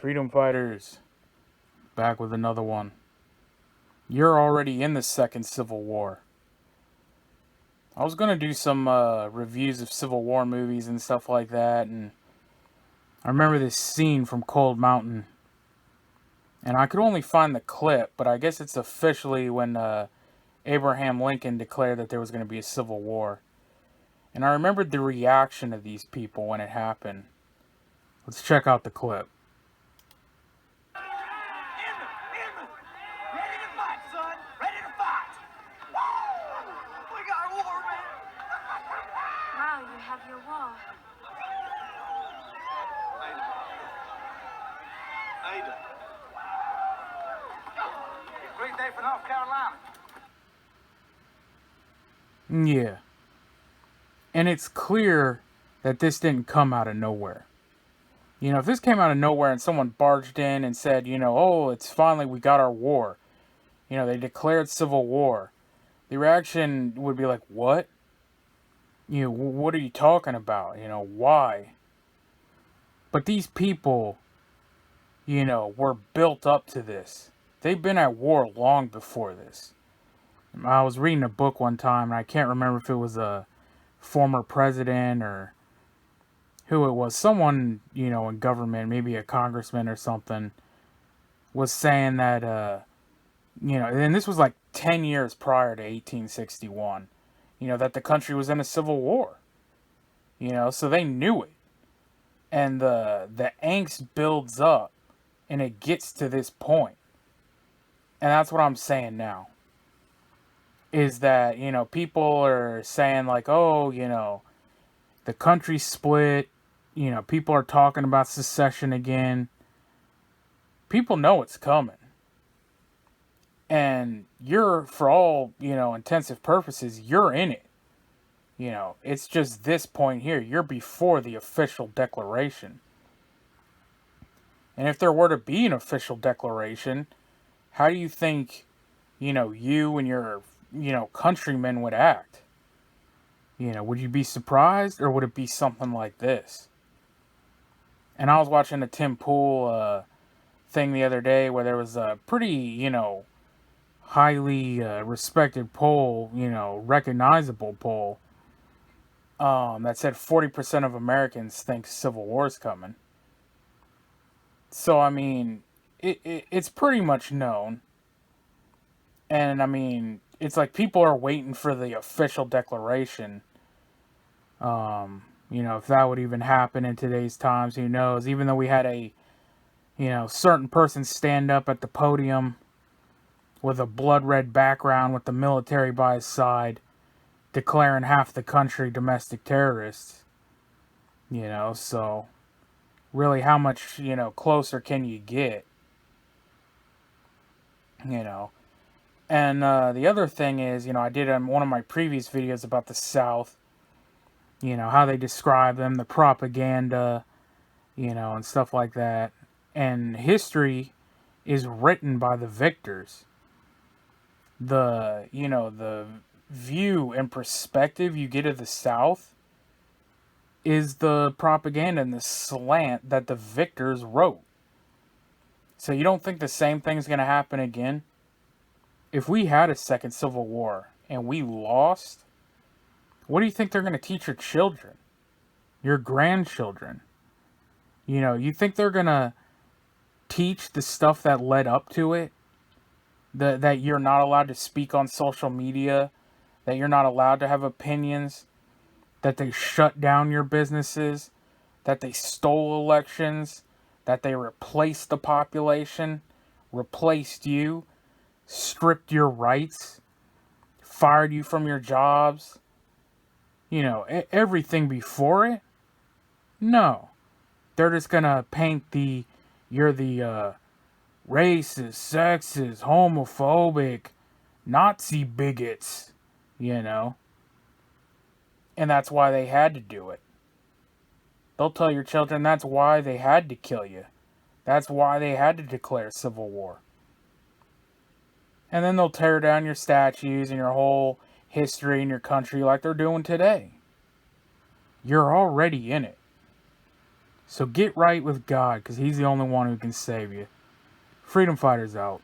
Freedom fighters, back with another one. You're already in the second Civil War. I was gonna do some reviews of Civil War movies and stuff like that, and I remember this scene from Cold Mountain, and I could only find the clip, but I guess it's officially when Abraham Lincoln declared that there was going to be a Civil War. And I remembered the reaction of these people when it happened. Let's check out the clip. Ready to fight, son. Ready to fight. We got a war, man. Wow, you have your wall. Ada. Great day for North Carolina. Yeah. And it's clear that this didn't come out of nowhere. You know, if this came out of nowhere and someone barged in and said, oh, it's finally, we got our war. They declared civil war. The reaction would be like, what? What are you talking about? Why? But these people, were built up to this. They've been at war long before this. I was reading a book one time, and I can't remember if it was a former president or who it was. Someone, in government, maybe a congressman or something, was saying that, and this was like 10 years prior to 1861, that the country was in a civil war. So they knew it. And the angst builds up, and it gets to this point. And that's what I'm saying now. Is that, people are saying like, oh, the country split. People are talking about secession again. People know it's coming. And you're, for all, intensive purposes, you're in it. It's just this point here. You're before the official declaration. And if there were to be an official declaration, how do you think, you and your, countrymen would act? Would you be surprised, or would it be something like this? And I was watching a Tim Pool thing the other day where there was a pretty, highly respected poll, recognizable poll, that said 40% of Americans think Civil War's coming. So, I mean, it's pretty much known. And, I mean, it's like people are waiting for the official declaration. If that would even happen in today's times, who knows? Even though we had a, certain person stand up at the podium with a blood red background with the military by his side, declaring half the country domestic terrorists. So really how much, closer can you get? And the other thing is, I did one of my previous videos about the South, how they describe them, the propaganda, and stuff like that. And history is written by the victors. The view and perspective you get of the South is the propaganda and the slant that the victors wrote. So you don't think the same thing's going to happen again? If we had a second Civil War and we lost, what do you think they're going to teach your children? Your grandchildren? You think they're going to teach the stuff that led up to it? That you're not allowed to speak on social media? That you're not allowed to have opinions? That they shut down your businesses? That they stole elections? That they replaced the population? Replaced you? Stripped your rights? Fired you from your jobs? Everything before it? No. They're just gonna paint you're the racist, sexist, homophobic, Nazi bigots, And that's why they had to do it. They'll tell your children that's why they had to kill you. That's why they had to declare civil war. And then they'll tear down your statues and your whole history and your country like they're doing today. You're already in it. So get right with God, because He's the only one who can save you. Freedom Fighters out.